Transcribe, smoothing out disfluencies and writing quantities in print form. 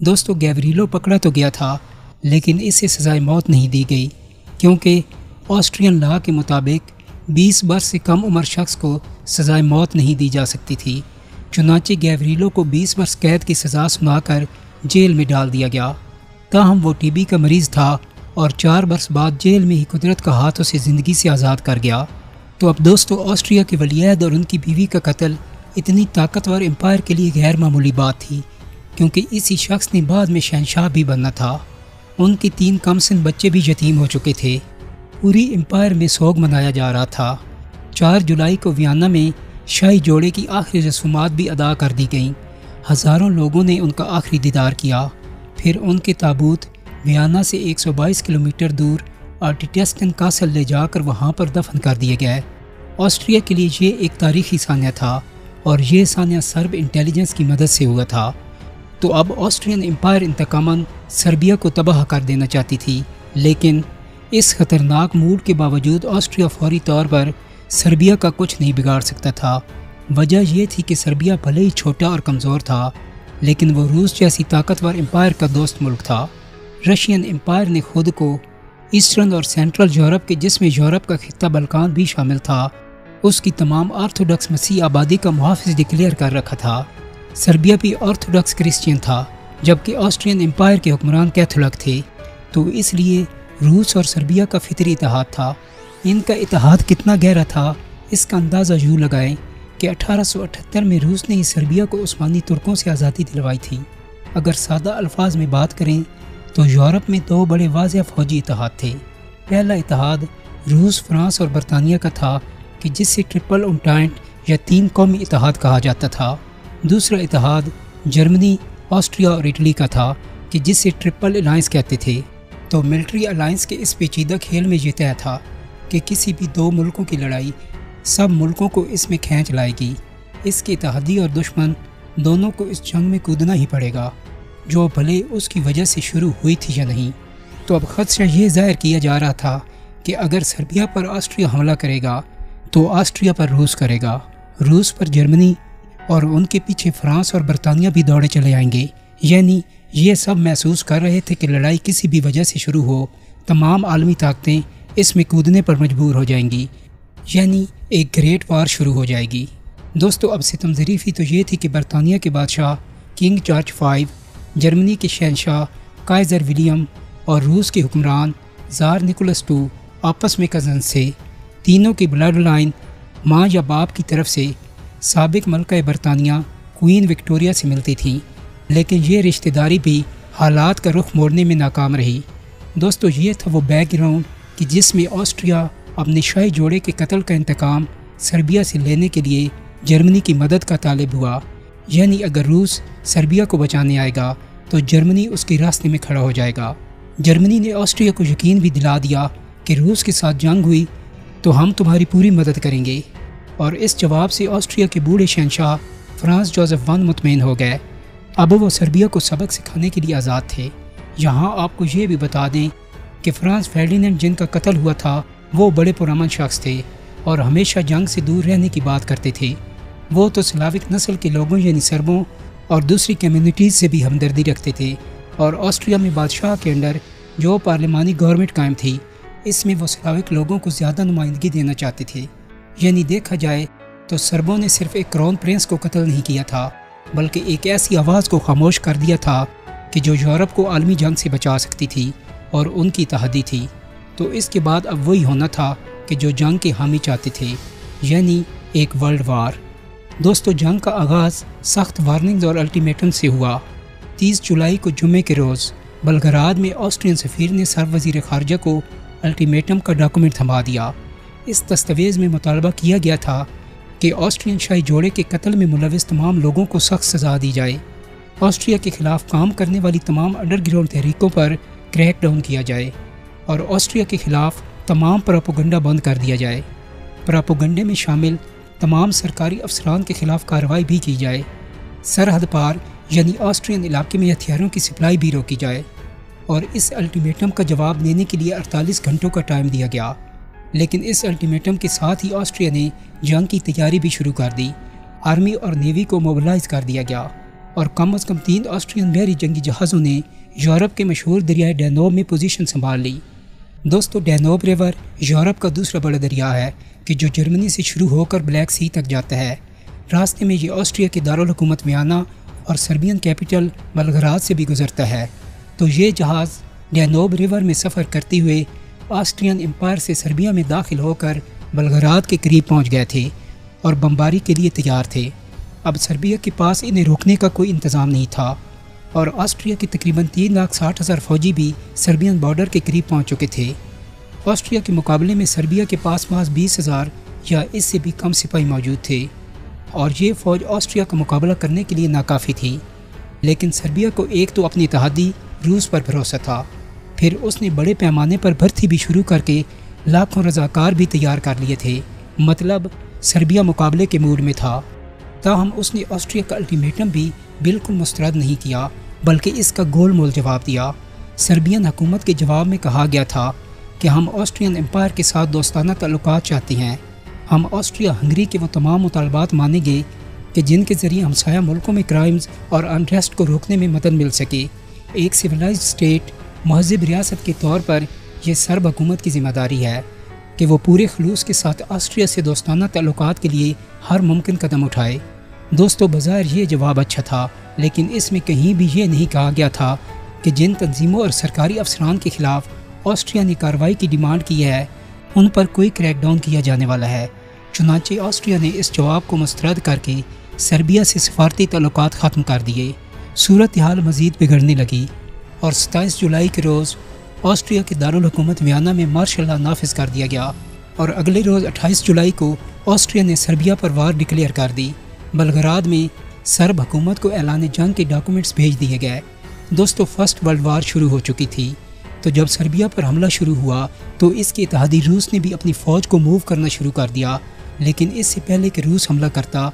دوستو گیوریلو پکڑا تو گیا تھا لیکن اسے سزائے موت نہیں دی گئی، کیونکہ آسٹرین لا کے مطابق 20 برس سے کم عمر شخص کو سزائے موت نہیں دی جا سکتی تھی۔ چنانچہ گیوریلو کو 20 برس قید کی سزا سنا کر جیل میں ڈال دیا گیا۔ تاہم وہ ٹی بی کا مریض تھا اور 4 برس بعد جیل میں ہی قدرت کا ہاتھوں سے زندگی سے آزاد کر گیا۔ تو اب دوستو آسٹریا کے ولیعہد اور ان کی بیوی کا قتل اتنی طاقتور امپائر کے لیے غیر معمولی بات تھی، کیونکہ اسی شخص نے بعد میں شہنشاہ بھی بننا تھا۔ ان کے 3 کم سن بچے بھی یتیم ہو چکے تھے۔ پوری امپائر میں سوگ منایا جا رہا تھا۔ 4 جولائی کو ویانا میں شاہی جوڑے کی آخری رسومات بھی ادا کر دی گئیں۔ ہزاروں لوگوں نے ان کا آخری دیدار کیا۔ پھر ان کے تابوت ویانا سے 122 کلومیٹر دور آرٹیٹسٹن کاسل لے جا کر وہاں پر دفن کر دیے گئے۔ آسٹریا کے لیے یہ ایک تاریخی سانیہ تھا اور یہ سانیہ سرب انٹیلیجنس کی مدد سے ہوا تھا۔ تو اب آسٹرین امپائر انتقاماً سربیا کو تباہ کر دینا چاہتی تھی، لیکن اس خطرناک موڈ کے باوجود آسٹریا فوری طور پر سربیا کا کچھ نہیں بگاڑ سکتا تھا۔ وجہ یہ تھی کہ سربیا بھلے ہی چھوٹا اور کمزور تھا، لیکن وہ روس جیسی طاقتور امپائر کا دوست ملک تھا۔ رشین امپائر نے خود کو ایسٹرن اور سینٹرل یورپ کے، جس میں یورپ کا خطہ بلقان بھی شامل تھا، اس کی تمام آرتھوڈکس مسیح آبادی کا محافظ ڈکلیئر کر رکھا تھا۔ سربیا بھی آرتھوڈکس کرسچین تھا، جبکہ آسٹرین امپائر کے حکمران کیتھولک تھے، تو اس لیے روس اور سربیا کا فطری اتحاد تھا۔ ان کا اتحاد کتنا گہرا تھا اس کا اندازہ یوں لگائیں کہ 1878 میں روس نے سربیا کو عثمانی ترکوں سے آزادی دلوائی تھی۔ اگر سادہ الفاظ میں بات کریں تو یورپ میں 2 بڑے واضح فوجی اتحاد تھے۔ پہلا اتحاد روس، فرانس اور برطانیہ کا تھا کہ جس سے ٹرپل انٹائنٹ یا 3 قومی اتحاد کہا جاتا تھا۔ دوسرا اتحاد جرمنی، آسٹریا اور اٹلی کا تھا کہ جس سے ٹرپل الائنس کہتے تھے۔ تو ملٹری الائنس کے اس پیچیدہ کھیل میں یہ طے تھا کہ کسی بھی 2 ملکوں کی لڑائی سب ملکوں کو اس میں کھینچ لائے گی۔ اس کے اتحادی اور دشمن دونوں کو اس جنگ میں کودنا ہی پڑے گا، جو بھلے اس کی وجہ سے شروع ہوئی تھی یا نہیں۔ تو اب خدشہ یہ ظاہر کیا جا رہا تھا کہ اگر سربیا پر آسٹریا حملہ کرے گا تو آسٹریا پر روس کرے گا، روس پر جرمنی، اور ان کے پیچھے فرانس اور برطانیہ بھی دوڑے چلے آئیں گے۔ یعنی یہ سب محسوس کر رہے تھے کہ لڑائی کسی بھی وجہ سے شروع ہو، تمام عالمی طاقتیں اس میں کودنے پر مجبور ہو جائیں گی، یعنی ایک گریٹ وار شروع ہو جائے گی۔ دوستو اب ستم ظریفی تو یہ تھی کہ برطانیہ کے بادشاہ کنگ جارج 5، جرمنی کے شہنشاہ کائزر ولیم اور روس کے حکمران زار نکولس 2 آپس میں کزنز تھے۔ تینوں کی بلڈ لائن ماں یا باپ کی طرف سے سابق ملکہ برطانیہ کوئین وکٹوریہ سے ملتی تھیں، لیکن یہ رشتہ داری بھی حالات کا رخ موڑنے میں ناکام رہی۔ دوستو یہ تھا وہ بیک گراؤنڈ کہ جس میں آسٹریا اپنے شاہی جوڑے کے قتل کا انتقام سربیا سے لینے کے لیے جرمنی کی مدد کا طالب ہوا۔ یعنی اگر روس سربیا کو بچانے آئے گا تو جرمنی اس کے راستے میں کھڑا ہو جائے گا۔ جرمنی نے آسٹریا کو یقین بھی دلا دیا کہ روس کے ساتھ جنگ ہوئی تو ہم تمہاری پوری مدد کریں گے، اور اس جواب سے آسٹریا کے بوڑھے شہنشاہ فرانس جوزف I مطمئن ہو گئے۔ اب وہ سربیا کو سبق سکھانے کے لیے آزاد تھے۔ یہاں آپ کو یہ بھی بتا دیں کہ فرانس فردینینڈ جن کا قتل ہوا تھا وہ بڑے پرامن شخص تھے اور ہمیشہ جنگ سے دور رہنے کی بات کرتے تھے۔ وہ تو سلاوک نسل کے لوگوں یعنی سربوں اور دوسری کمیونٹیز سے بھی ہمدردی رکھتے تھے، اور آسٹریا میں بادشاہ کے انڈر جو پارلیمانی گورنمنٹ قائم تھی اس میں وہ سلاوک لوگوں کو زیادہ نمائندگی دینا چاہتے تھے۔ یعنی دیکھا جائے تو سربوں نے صرف ایک کراؤن پرنس کو قتل نہیں کیا تھا، بلکہ ایک ایسی آواز کو خاموش کر دیا تھا کہ جو یورپ کو عالمی جنگ سے بچا سکتی تھی اور ان کی اتحادی تھی۔ تو اس کے بعد اب وہی ہونا تھا کہ جو جنگ کے حامی چاہتے تھے، یعنی ایک ورلڈ وار۔ دوستو جنگ کا آغاز سخت وارننگز اور الٹیمیٹم سے ہوا۔ 30 جولائی کو جمعے کے روز بلگراد میں آسٹرین سفیر نے سر وزیر خارجہ کو الٹیمیٹم کا ڈاکومنٹ تھما دیا۔ اس دستاویز میں مطالبہ کیا گیا تھا کہ آسٹرین شاہی جوڑے کے قتل میں ملوث تمام لوگوں کو سخت سزا دی جائے، آسٹریا کے خلاف کام کرنے والی تمام انڈر گراؤنڈ تحریکوں پر کریک ڈاؤن کیا جائے، اور آسٹریا کے خلاف تمام پراپوگنڈا بند کر دیا جائے۔ پراپوگنڈے میں شامل تمام سرکاری افسران کے خلاف کارروائی بھی کی جائے۔ سرحد پار یعنی آسٹرین علاقے میں ہتھیاروں کی سپلائی بھی روکی جائے، اور اس الٹیمیٹم کا جواب دینے کے لیے 48 گھنٹوں کا ٹائم دیا گیا۔ لیکن اس الٹیمیٹم کے ساتھ ہی آسٹریا نے جنگ کی تیاری بھی شروع کر دی۔ آرمی اور نیوی کو موبلائز کر دیا گیا۔ اور کم از کم 3 آسٹرین بحری جنگی جہازوں نے یورپ کے مشہور دریائے ڈینوب میں پوزیشن سنبھال لی۔ دوستو ڈینوب ریور یورپ کا دوسرا بڑا دریا ہے کہ جو جرمنی سے شروع ہو کر بلیک سی تک جاتا ہے۔ راستے میں یہ آسٹریا کے دارالحکومت ویانا اور سربین کیپٹل بلغراد سے بھی گزرتا ہے۔ تو یہ جہاز ڈینوب ریور میں سفر کرتے ہوئے آسٹرین امپائر سے سربیا میں داخل ہو کر بلغراد کے قریب پہنچ گئے تھے اور بمباری کے لیے تیار تھے۔ اب سربیا کے پاس انہیں روکنے کا کوئی انتظام نہیں تھا اور آسٹریا کے تقریباً 3,60,000 فوجی بھی سربین بارڈر کے قریب پہنچ چکے تھے۔ آسٹریا کے مقابلے میں سربیا کے پاس محض 20,000 یا اس سے بھی کم سپاہی موجود تھے اور یہ فوج آسٹریا کا مقابلہ کرنے کے لیے ناکافی تھی۔ لیکن سربیا کو ایک تو اپنی اتحادی روس پر بھروسہ تھا، پھر اس نے بڑے پیمانے پر بھرتی بھی شروع کر کے لاکھوں رضاکار بھی تیار کر لیے تھے۔ مطلب سربیا مقابلے کے موڈ میں تھا۔ تاہم اس نے آسٹریا کا الٹیمیٹم بھی بالکل مسترد نہیں کیا بلکہ اس کا گول مول جواب دیا۔ سربین حکومت کے جواب میں کہا گیا تھا کہ ہم آسٹرین امپائر کے ساتھ دوستانہ تعلقات چاہتے ہیں۔ ہم آسٹریا ہنگری کے وہ تمام مطالبات مانیں گے کہ جن کے ذریعے ہمسایہ ملکوں میں کرائمز اور انریسٹ کو روکنے میں مدد مل سکے۔ ایک سویلائزڈ اسٹیٹ مہذب ریاست کے طور پر یہ سرب حکومت کی ذمہ داری ہے کہ وہ پورے خلوص کے ساتھ آسٹریا سے دوستانہ تعلقات کے لیے ہر ممکن قدم اٹھائے۔ دوستو بظاہر یہ جواب اچھا تھا، لیکن اس میں کہیں بھی یہ نہیں کہا گیا تھا کہ جن تنظیموں اور سرکاری افسران کے خلاف آسٹریا نے کارروائی کی ڈیمانڈ کی ہے ان پر کوئی کریک ڈاؤن کیا جانے والا ہے۔ چنانچہ آسٹریا نے اس جواب کو مسترد کر کے سربیا سے سفارتی تعلقات ختم کر دیے۔ صورتحال مزید بگڑنے لگی اور 27 جولائی کے روز آسٹریا کے دارالحکومت ویانا میں مارشل لا نافذ کر دیا گیا اور اگلے روز 28 جولائی کو آسٹریا نے سربیا پر وار ڈکلیئر کر دی۔ بلغراد میں سرب حکومت کو اعلان جنگ کے ڈاکومنٹس بھیج دیے گئے۔ دوستو فرسٹ ورلڈ وار شروع ہو چکی تھی، تو جب سربیا پر حملہ شروع ہوا تو اس کے اتحادی روس نے بھی اپنی فوج کو موو کرنا شروع کر دیا، لیکن اس سے پہلے کہ روس حملہ کرتا